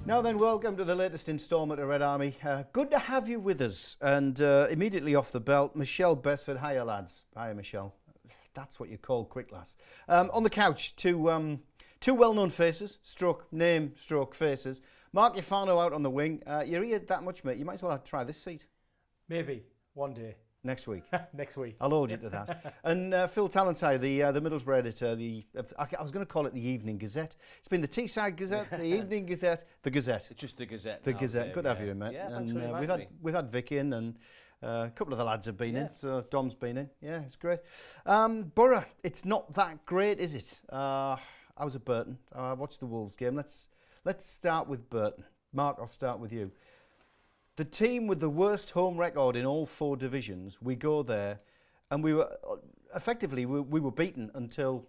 Now then, welcome to the latest instalment of Red Army. Good to have you with us. And immediately off the belt, Michelle Besford. Hiya, lads. Hiya, Michelle. That's what you call quick, lass. On the couch, two well-known faces, stroke name, stroke faces. Mark Iafano out on the wing. You're here that much, mate. You might as well try this seat. Maybe one day. Next week. Next week. I'll hold you to that. And Phil Tallentire, the Middlesbrough editor, I was going to call it the Evening Gazette. It's been the Teesside Gazette, the Evening Gazette, the Gazette. It's just the Gazette. The now, Gazette. Dave, Good to have you in, mate. Yeah, and thanks for inviting me. we've had Vic in, and a couple of the lads have been in. So Dom's been in. Yeah, it's great. Borough, it's not that great, is it? I was at Burton. I watched the Wolves game. Let's start with Burton. Mark, I'll start with you. The team with the worst home record in all 4 divisions, we go there, and we were effectively we were beaten until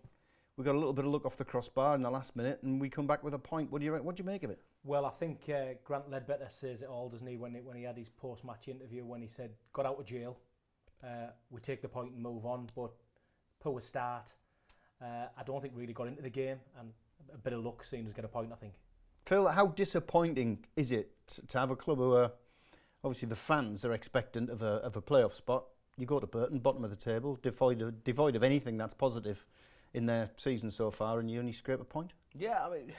we got a little bit of luck off the crossbar in the last minute, and we come back with a point. What do you make of it? Well, I think Grant Ledbetter says it all, doesn't he? When he had his post-match interview, when he said, "Got out of jail, we take the point and move on." But poor start. I don't think really got into the game, and a bit of luck seeing us get a point. I think. Phil, how disappointing is it to have a club who are obviously the fans are expectant of a playoff spot? You go to Burton, bottom of the table, devoid of anything that's positive in their season so far, and you only scrape a point? Yeah, I mean,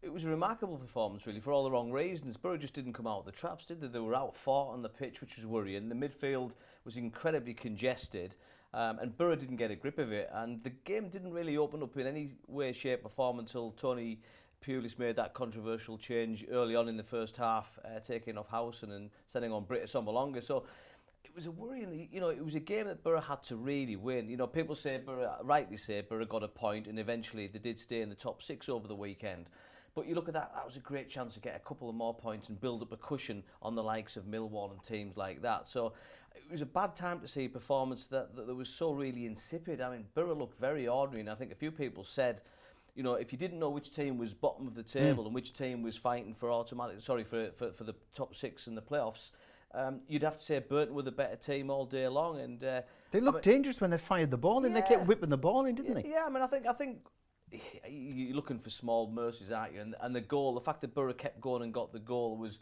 it was a remarkable performance, really, for all the wrong reasons. Borough just didn't come out of the traps, did they? They were out fought on the pitch, which was worrying. The midfield was incredibly congested, and Borough didn't get a grip of it. And the game didn't really open up in any way, shape or form until Tony Pulis made that controversial change early on in the first half, taking off Howson and sending on Britta Sombalonga. So it was a worrying, it was a game that Borough had to really win. You know, people say Borough, rightly say Borough got a point, and eventually they did stay in the top 6 over the weekend. But you look at that was a great chance to get a couple of more points and build up a cushion on the likes of Millwall and teams like that. So it was a bad time to see a performance that was so really insipid. I mean, Borough looked very ordinary, and I think a few people said, you know, if you didn't know which team was bottom of the table and which team was fighting for for the top 6 in the playoffs, you'd have to say Burton were the better team all day long. And they looked dangerous when they fired the ball in. They kept whipping the ball in, didn't they? Yeah, I mean, I think you're looking for small mercies, aren't you? And the goal, the fact that Borough kept going and got the goal was,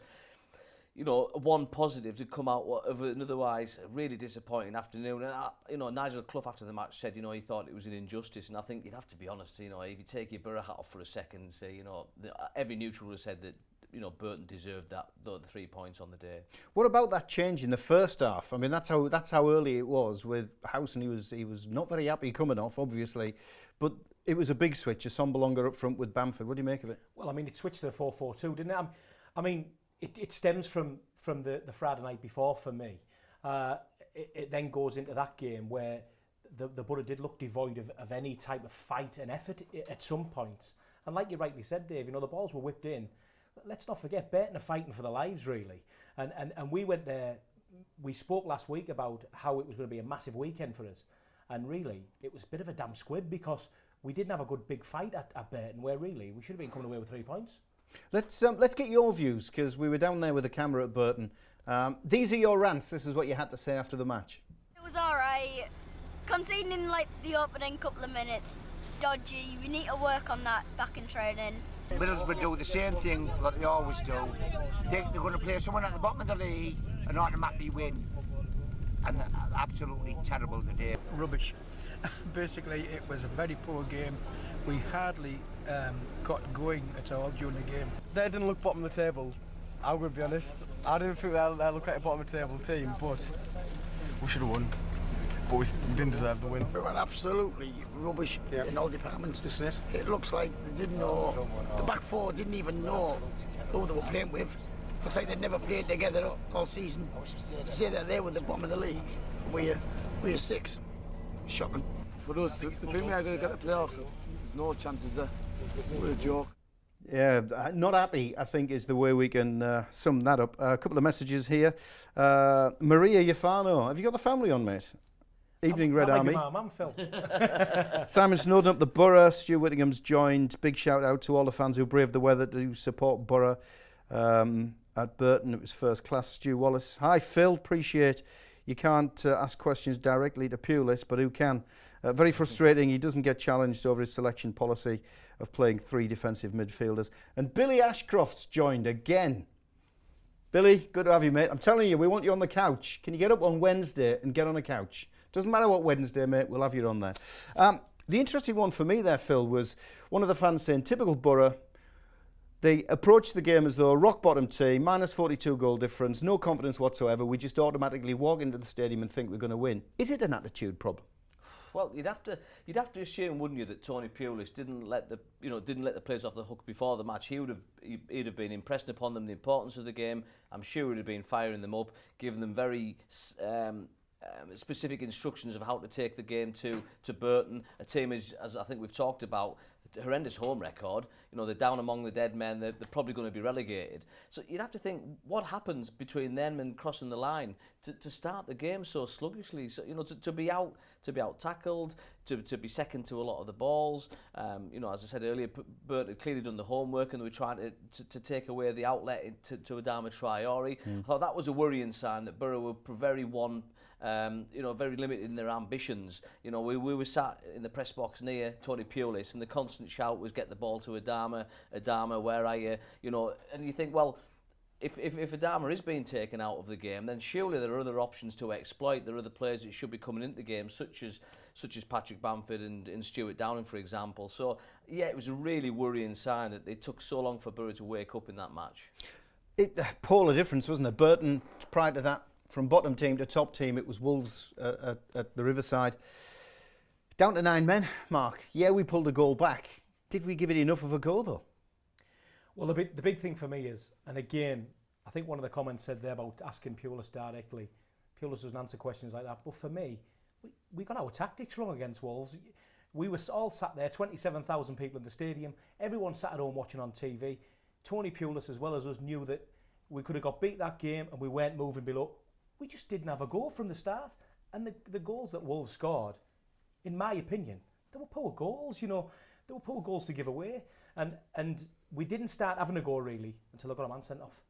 you know, one positive to come out of an otherwise really disappointing afternoon. And Nigel Clough after the match said, he thought it was an injustice, and I think you'd have to be honest. If you take your Borough hat off for a second and say, every neutral would have said that, Burton deserved the 3 points on the day. What about that change in the first half? I mean, that's how early it was with Howson. He was not very happy coming off, obviously, but it was a big switch. A Sombalonga up front with Bamford. What do you make of it? Well, I mean, it switched to the 4-4-2, didn't it? I mean, it stems from the Friday night before for me. It then goes into that game where the Borough did look devoid of any type of fight and effort at some points. And like you rightly said, Dave, the balls were whipped in. Let's not forget, Burton are fighting for their lives, really. And we went there, we spoke last week about how it was going to be a massive weekend for us. And really, it was a bit of a damn squib because we didn't have a good big fight at Burton, where really we should have been coming away with 3 points. Let's get your views, because we were down there with the camera at Burton. These are your rants. This is what you had to say after the match. It was all right. Conceding in the opening couple of minutes, dodgy. We need to work on that back in training. Middlesbrough do the same thing that they always do. They think they're going to play someone at the bottom of the league and automatically win. And absolutely terrible today. Rubbish. Basically, it was a very poor game. We hardly got going at all during the game. They didn't look bottom of the table. I'm going to be honest. I didn't think they looked like a bottom of the table team, but we should have won. But we didn't deserve the win. We were absolutely rubbish in all departments. It looks like they didn't know, the back 4 didn't even know who they were playing with. Looks like they'd never played together all season. To say that they were the bottom of the league, we're 6. Shocking. For us, if we are going to get the playoffs, there's no chances there. We're a joke. Yeah, not happy, I think, is the way we can sum that up. A couple of messages here. Maria Iafano, have you got the family on, mate? Evening, Red Army. I'm Phil. Simon Snowden up the Borough. Stu Whittingham's joined. Big shout out to all the fans who braved the weather to support Borough at Burton. It was first class. Stu Wallace. Hi, Phil. Appreciate You can't ask questions directly to Pulis, but who can? Very frustrating. He doesn't get challenged over his selection policy of playing 3 defensive midfielders. And Billy Ashcroft's joined again. Billy, good to have you, mate. I'm telling you, we want you on the couch. Can you get up on Wednesday and get on the couch? Doesn't matter what Wednesday, mate, we'll have you on there. The interesting one for me there, Phil, was one of the fans saying, typical Borough, they approached the game as though a rock-bottom team, minus 42 goal difference, no confidence whatsoever. We just automatically walk into the stadium and think we're going to win. Is it an attitude problem? Well, you'd have to assume, wouldn't you, that Tony Pulis didn't let the players off the hook before the match. He'd have been impressing upon them the importance of the game. I'm sure he'd have been firing them up, giving them very specific instructions of how to take the game to Burton, a team as I think we've talked about, horrendous home record. You know, they're down among the dead men. They're probably going to be relegated. So you'd have to think, what happens between them and crossing the line to start the game so sluggishly? So, you know, to be out tackled, to be second to a lot of the balls. You know, as I said earlier, Burton had clearly done the homework and they were trying to take away the outlet to Adama Traore. I thought that was a worrying sign that Borough were very very limited in their ambitions. You know, we were sat in the press box near Tony Pulis, and the constant shout was, "Get the ball to Adama, where are you?" You know, and you think, well, if Adama is being taken out of the game, then surely there are other options to exploit. There are other players that should be coming into the game, such as Patrick Bamford and Stuart Downing, for example. So yeah, it was a really worrying sign that it took so long for Borough to wake up in that match. Polar difference, wasn't it? Burton, prior to that, from bottom team to top team, it was Wolves at the Riverside. Down to 9 men, Mark. Yeah, we pulled a goal back. Did we give it enough of a go, though? Well, the big thing for me is, and again, I think one of the comments said there about asking Pulis directly. Pulis doesn't answer questions like that. But for me, we got our tactics wrong against Wolves. We were all sat there, 27,000 people in the stadium. Everyone sat at home watching on TV. Tony Pulis, as well as us, knew that we could have got beat that game and we weren't moving below. We just didn't have a goal from the start. And the goals that Wolves scored, in my opinion, they were poor goals, you know. They were poor goals to give away. And we didn't start having a goal, really, until I got a man sent off.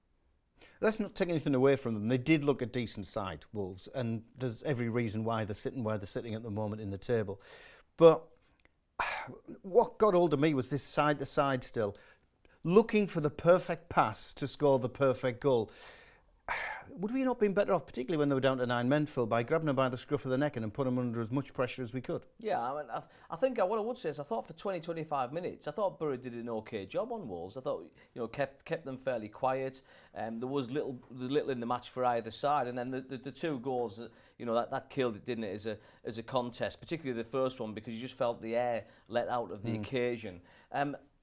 Let's not take anything away from them. They did look a decent side, Wolves, and there's every reason why they're sitting where they're sitting at the moment in the table. But what got hold of me was this side-to-side still, looking for the perfect pass to score the perfect goal. Would we not been better off, particularly when they were down to 9 men, Phil, by grabbing them by the scruff of the neck and putting them under as much pressure as we could? Yeah, I mean, I think what I would say is I thought for 20-25 minutes, I thought Borough did an okay job on Wolves. I thought, you know, kept them fairly quiet. There was little in the match for either side, and then the 2 goals, you know, that killed it, didn't it, as a contest, particularly the first one, because you just felt the air let out of the occasion.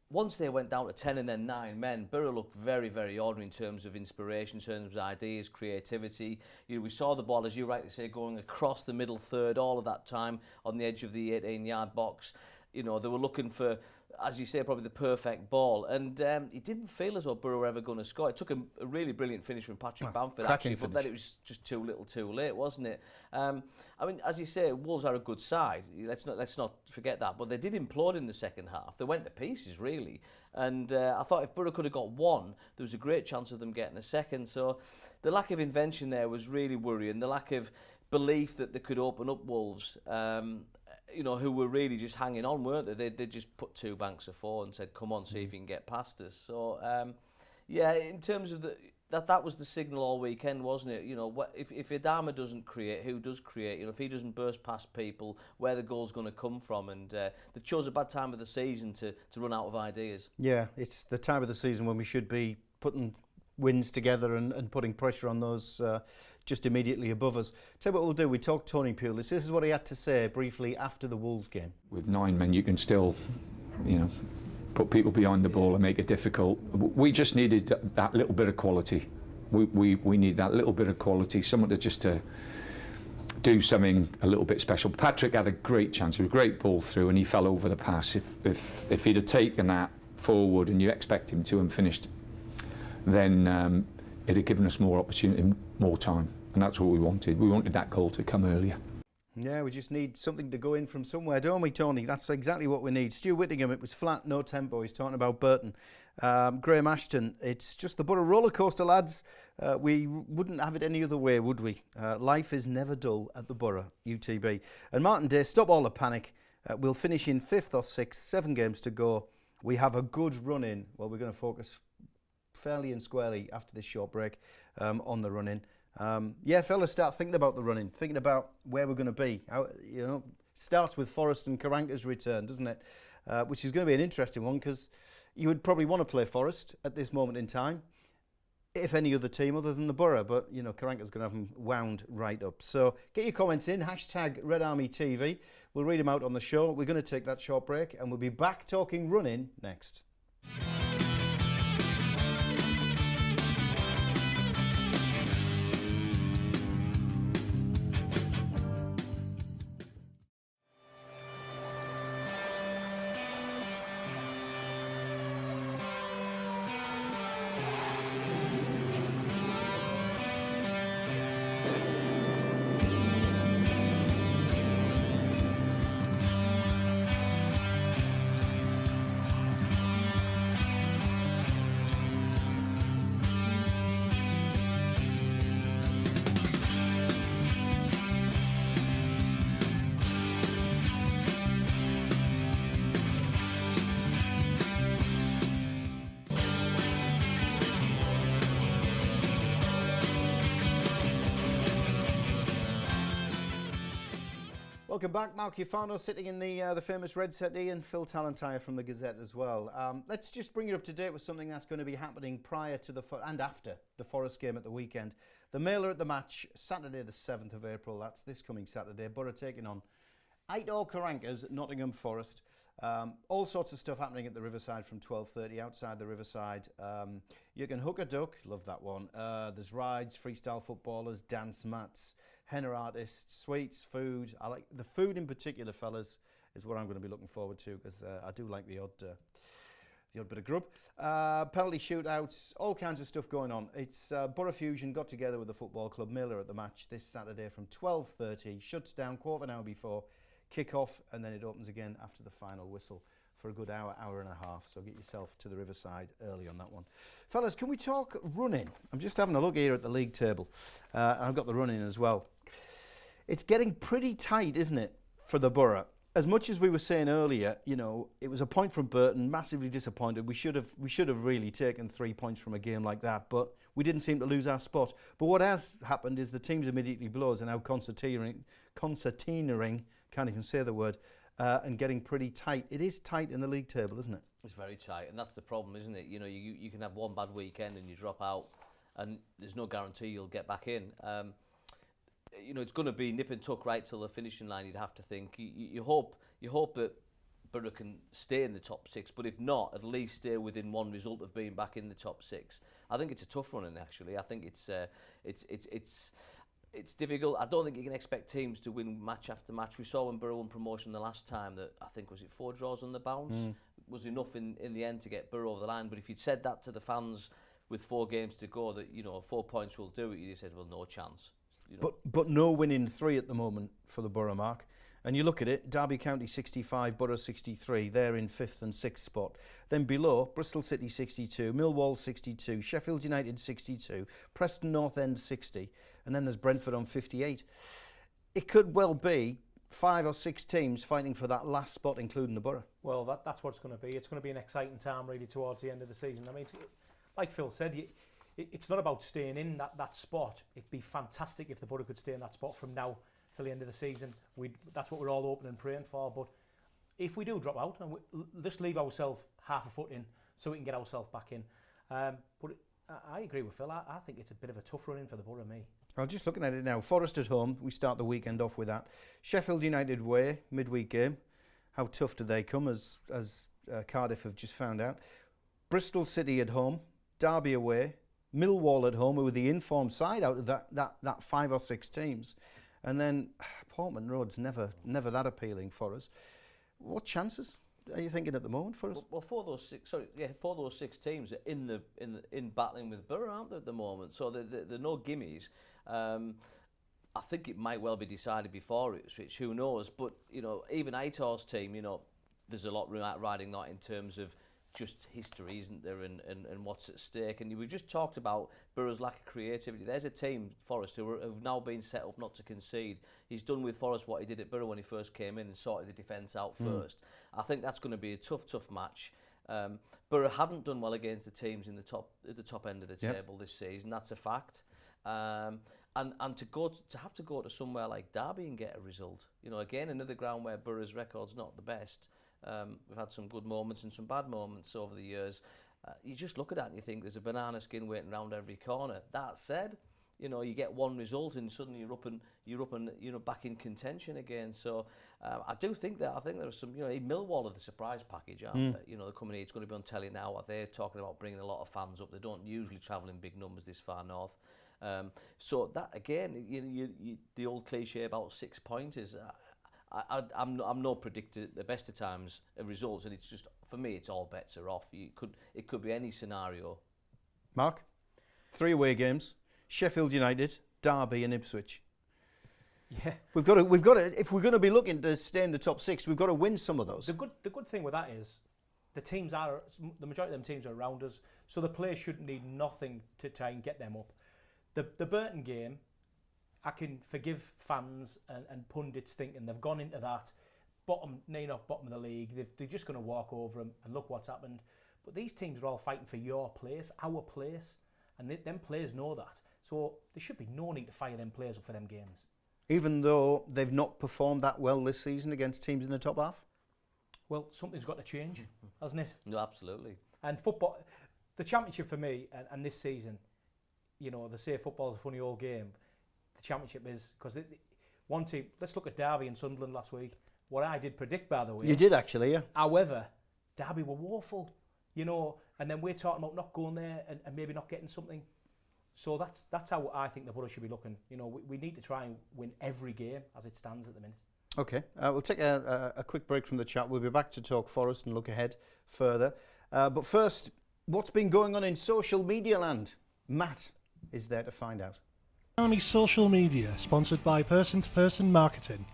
Once they went down to 10 and then 9 men, Borough looked very, very ordinary in terms of inspiration, in terms of ideas, creativity. You know, we saw the ball, as you rightly say, going across the middle third all of that time on the edge of the 18-yard box. You know, they were looking for, as you say, probably the perfect ball. And it didn't feel as though Borough were ever going to score. It took a really brilliant finish from Patrick Bamford, actually, but then it was just too little too late, wasn't it? I mean, as you say, Wolves are a good side. Let's not forget that. But they did implode in the second half. They went to pieces, really. And I thought if Borough could have got one, there was a great chance of them getting a second. So the lack of invention there was really worrying. The lack of belief that they could open up Wolves, you know, who were really just hanging on, weren't they? They just put 2 banks of 4 and said, come on, see if you can get past us. So, yeah, in terms of that was the signal all weekend, wasn't it? You know, if Adama doesn't create, who does create? You know, if he doesn't burst past people, where the goal's going to come from? And they've chose a bad time of the season to run out of ideas. Yeah, it's the time of the season when we should be putting wins together and putting pressure on those just immediately above us. Tell you what we'll do, we talked Tony Pulis. This is what he had to say briefly after the Wolves game. With 9 men, you can still, you know, put people behind the ball and make it difficult. We just needed that little bit of quality. We need that little bit of quality, someone to do something a little bit special. Patrick had a great chance. It was a great ball through, and he fell over the pass. If he'd have taken that forward, and you expect him to, and finished, then it'd have given us more opportunity, more time, and that's what we wanted. We wanted that goal to come earlier. Yeah, we just need something to go in from somewhere, don't we, Tony? That's exactly what we need. Stu Whittingham, it was flat, no tempo. He's talking about Burton. Graham Ashton, it's just the Borough roller coaster, lads. We wouldn't have it any other way, would we? Life is never dull at the Borough, UTB. And Martin Day, stop all the panic. We'll finish in 5th or 6th, 7 games to go. We have a good run in. Well, we're going to focus fairly and squarely after this short break on the run in. Yeah, fellas, start thinking about the run in, thinking about where we're going to be. How, starts with Forest and Karanka's return, doesn't it? Which is going to be an interesting one because you would probably want to play Forest at this moment in time, if any other team other than the Borough. But, Karanka's going to have them wound right up. So get your comments in, #RedArmyTV. We'll read them out on the show. We're going to take that short break and we'll be back talking running next. Welcome back, Mark Ufano sitting in the famous Red Settee and Phil Tallentire from the Gazette as well. Let's just bring you up to date with something that's going to be happening prior to and after the Forest game at the weekend. The mailer at the match, Saturday the 7th of April, that's this coming Saturday. Borough taking on Aitor Karanka's Nottingham Forest. All sorts of stuff happening at the Riverside from 12:30 outside the Riverside. You can hook a duck, love that one. There's rides, freestyle footballers, dance mats, henna artists, sweets, food. I like the food in particular, fellas, is what I'm going to be looking forward to because I do like the odd bit of grub. Penalty shootouts, all kinds of stuff going on. It's Borough Fusion got together with the football club Miller at the match this Saturday from 12:30. Shuts down quarter of an hour before kick-off, and then it opens again after the final whistle for a good hour and a half. So get yourself to the Riverside early on that one. Fellas, can we talk running? I'm just having a look here at the league table. I've got the running as well. It's getting pretty tight, isn't it, for the Borough? As much as we were saying earlier, it was a point from Burton, massively disappointed. We should have really taken 3 points from a game like that, but we didn't seem to lose our spot. But what has happened is the teams immediately below us are now concertinaing, can't even say the word, and getting pretty tight. It is tight in the league table, isn't it? It's very tight, and that's the problem, isn't it? You can have one bad weekend and you drop out, and there's no guarantee you'll get back in. It's going to be nip and tuck right till the finishing line. You'd have to think. You hope that Borough can stay in the top 6, but if not, at least stay within one result of being back in the top 6. I think it's a tough run, actually. I think it's difficult. I don't think you can expect teams to win match after match. We saw when Borough won promotion the last time that I think was it 4 draws on the bounce was enough in the end to get Borough over the line. But if you'd said that to the fans with 4 games to go, that 4 points will do it, you'd have said, well, no chance. But no winning 3 at the moment for the Borough, Mark. And you look at it, Derby County 65, Borough 63. They're in 5th and 6th spot. Then below, Bristol City 62, Millwall 62, Sheffield United 62, Preston North End 60, and then there's Brentford on 58. It could well be 5 or 6 teams fighting for that last spot, including the Borough. Well, that's what it's going to be. It's going to be an exciting time really towards the end of the season. I mean, like Phil said, it's not about staying in that spot. It'd be fantastic if the Borough could stay in that spot from now till the end of the season. That's what we're all hoping and praying for. But if we do drop out, and just leave ourselves half a foot in so we can get ourselves back in. But I agree with Phil. I think it's a bit of a tough run in for the Borough, me. I'm just looking at it now. Forest at home. We start the weekend off with that. Sheffield United away, midweek game. How tough do they come, as Cardiff have just found out. Bristol City at home. Derby away. Millwall at home, who were the informed side out of that 5 or 6 teams. And then Portman Road's never that appealing for us. What chances are you thinking at the moment for us? Well, 4 of those 6 teams are in battling with Borough, aren't they, at the moment? So they're no gimmies. I think it might well be decided before Ipswich, who knows? But even Aitor's team, there's a lot riding that in terms of just history, isn't there, and what's at stake. And we've just talked about Borough's lack of creativity. There's a team, Forest, who've now been set up not to concede. He's done with Forest what he did at Borough when he first came in and sorted the defence out first. I think that's going to be a tough match. Borough haven't done well against the teams at the top end of the table this season. That's a fact. And to have to go to somewhere like Derby and get a result, you know, again another ground where Borough's record's not the best. We've had some good moments and some bad moments over the years. You just look at that and you think there's a banana skin waiting around every corner. That said, you know, you get one result and suddenly you're up and you know, back in contention again. So I do think that, I think there's some, you know, Millwall are the surprise package, aren't they? You know, they're coming here, it's going to be on telly now. They're talking about bringing a lot of fans up. They don't usually travel in big numbers this far north. So that again, the old cliche about 6 pointers. I'm no predictor at the best of times of results, and it's just, for me, it's all bets are off. It could be any scenario. Mark, 3 away games: Sheffield United, Derby, and Ipswich. Yeah, we've got to. If we're going to be looking to stay in the top 6, we've got to win some of those. The good thing with that is the majority of them teams are around us, so the players shouldn't need nothing to try and get them up. The Burton game, I can forgive fans and pundits thinking they've gone into that bottom of the league. They're just going to walk over them and look what's happened. But these teams are all fighting for your place, our place, and them players know that. So there should be no need to fire them players up for them games. Even though they've not performed that well this season against teams in the top half? Well, something's got to change, hasn't it? No, absolutely. And football, the Championship for me, and this season, you know, they say football's a funny old game. The Championship is, because one team, let's look at Derby and Sunderland last week. What I did predict, by the way. You did actually, yeah. However, Derby were woeful, you know, and then we're talking about not going there and maybe not getting something. So that's how I think the Borough should be looking. You know, we need to try and win every game as it stands at the minute. Okay, we'll take a quick break from the chat. We'll be back to talk Forest and look ahead further. But first, what's been going on in social media land? Matt is there to find out. RedArmy social media, sponsored by Person-to-Person Marketing.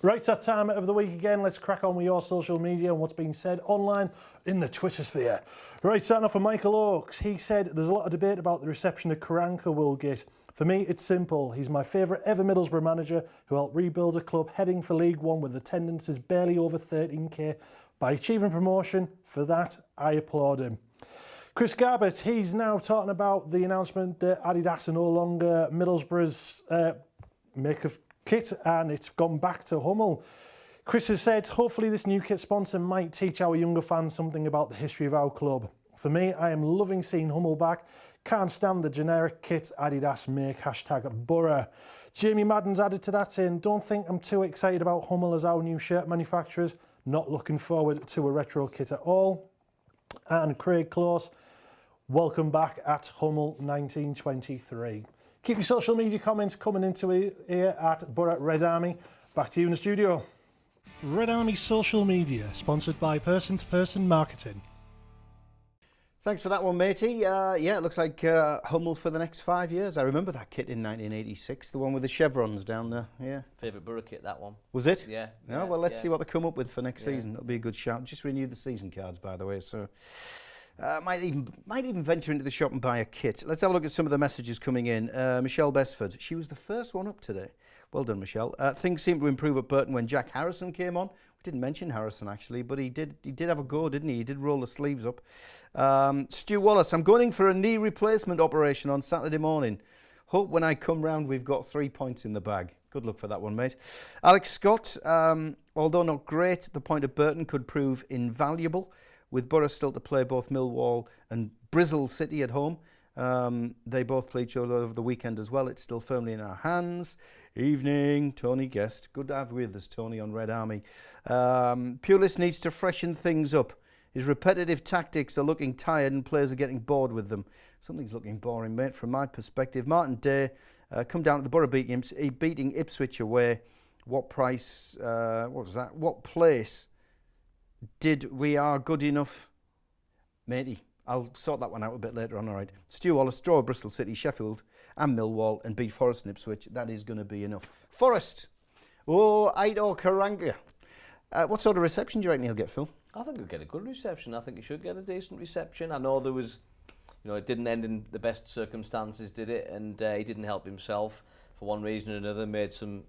Right, it's that time of the week again. Let's crack on with your social media and what's being said online in the Twitter sphere. Right, starting off with Michael Oakes. He said there's a lot of debate about the reception that Karanka will get. For me, it's simple. He's my favourite ever Middlesbrough manager who helped rebuild a club heading for League One with attendances barely over 13k by achieving promotion. For that, I applaud him. Chris Garbutt, he's now talking about the announcement that Adidas are no longer Middlesbrough's make of kit and it's gone back to Hummel. Chris has said, hopefully this new kit sponsor might teach our younger fans something about the history of our club. For me, I am loving seeing Hummel back. Can't stand the generic kit Adidas make, #Borough. Jamie Madden's added to that saying, don't think I'm too excited about Hummel as our new shirt manufacturers. Not looking forward to a retro kit at all. And Craig Close, welcome back at Hummel 1923. Keep your social media comments coming into here at Borough RedArmy. Back to you in the studio. RedArmy social media, sponsored by Person-to-Person Marketing. Thanks for that one, matey. Yeah, it looks like Hummel for the next 5 years. I remember that kit in 1986, the one with the chevrons down there. Yeah. Favourite Borough kit, that one. Was it? Yeah. No, well, let's see what they come up with for next season. That'll be a good shout. Just renewed the season cards, by the way, so might even venture into the shop and buy a kit. Let's have a look at some of the messages coming in. Michelle Besford, she was the first one up today. Well done, Michelle. Things seemed to improve at Burton when Jack Harrison came on. We didn't mention Harrison actually, but he did have a go, didn't he? He did roll the sleeves up. Stu Wallace, I'm going in for a knee replacement operation on Saturday morning. Hope when I come round we've got 3 points in the bag. Good luck for that one, mate. Alex Scott, although not great, the point at Burton could prove invaluable. With Borough still to play both Millwall and Bristol City at home. They both play each other over the weekend as well. It's still firmly in our hands. Evening, Tony Guest. Good to have you with us, Tony, on RedArmy. Pulis needs to freshen things up. His repetitive tactics are looking tired and players are getting bored with them. Something's looking boring, mate, from my perspective. Martin Day, come down to the Borough beating Ipswich away. What price, what was that? What place did we are good enough? Matey, I'll sort that one out a bit later on, all right. Stu Wallace, draw Bristol City, Sheffield and Millwall and beat Forest and Ipswich. That is going to be enough. Forest. Oh, Aitor Karanka. What sort of reception do you reckon he'll get, Phil? I think he'll get a good reception. I think he should get a decent reception. I know there was, it didn't end in the best circumstances, did it? And he didn't help himself for one reason or another. Made some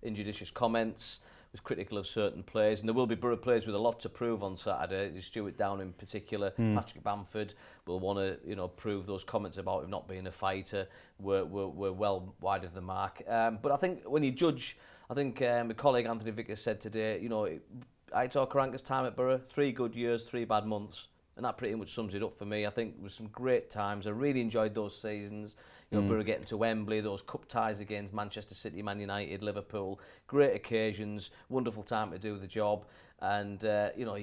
injudicious comments. Was critical of certain players, and there will be Borough players with a lot to prove on Saturday. Stuart Down in particular, Patrick Bamford will want to, prove those comments about him not being a fighter were well wide of the mark. But I think when you judge, I think my colleague Anthony Vickers said today, I saw Karanka's time at Borough, 3 good years, 3 bad months. And that pretty much sums it up for me. I think it was some great times. I really enjoyed those seasons. Borough getting to Wembley, those cup ties against Manchester City, Man United, Liverpool. Great occasions, wonderful time to do the job. And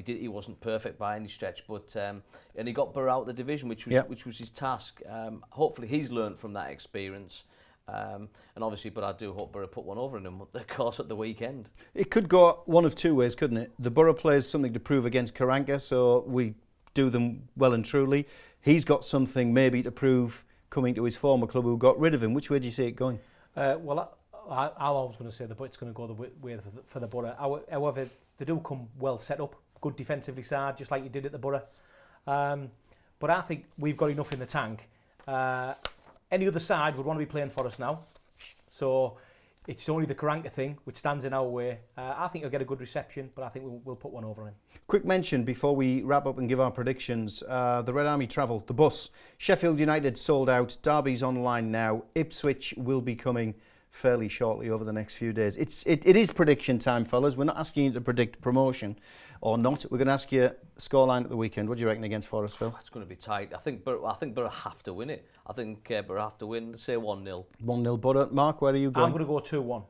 he wasn't perfect by any stretch, but and he got Borough out of the division, which was his task. Hopefully, he's learned from that experience. And obviously, but I do hope Borough put one over in him, of course, at the weekend. It could go one of 2 ways, couldn't it? The Borough players something to prove against Karanka, so we do them well and truly. He's got something maybe to prove coming to his former club who got rid of him. Which way do you see it going? Well, I was going to say it's going to go the way for the Borough. However, they do come well set up, good defensively side, just like you did at the Borough. But I think we've got enough in the tank. Any other side would want to be playing for us now. So it's only the Karanka thing which stands in our way. I think he'll get a good reception, but I think we'll put one over on him. Quick mention before we wrap up and give our predictions. The Red Army travel, the bus. Sheffield United sold out. Derby's online now. Ipswich will be coming fairly shortly over the next few days. It is prediction time, fellas. We're not asking you to predict promotion or not. We're going to ask you scoreline at the weekend. What do you reckon against Forest, Phil? It's going to be tight. I think Borough have to win it. I think Borough have to win. Say 1-0. 1-0 Borough. Mark, where are you going? I'm going to go 2-1.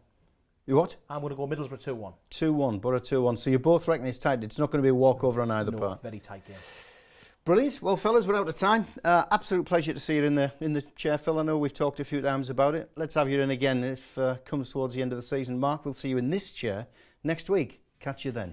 You what? I'm going to go Middlesbrough 2-1. 2-1, Borough 2-1. So you both reckon it's tight. It's not going to be a walkover on either part. Very tight game. Brilliant. Well, fellas, we're out of time. Absolute pleasure to see you in the chair, Phil. I know we've talked a few times about it. Let's have you in again if comes towards the end of the season. Mark, we'll see you in this chair next week. Catch you then.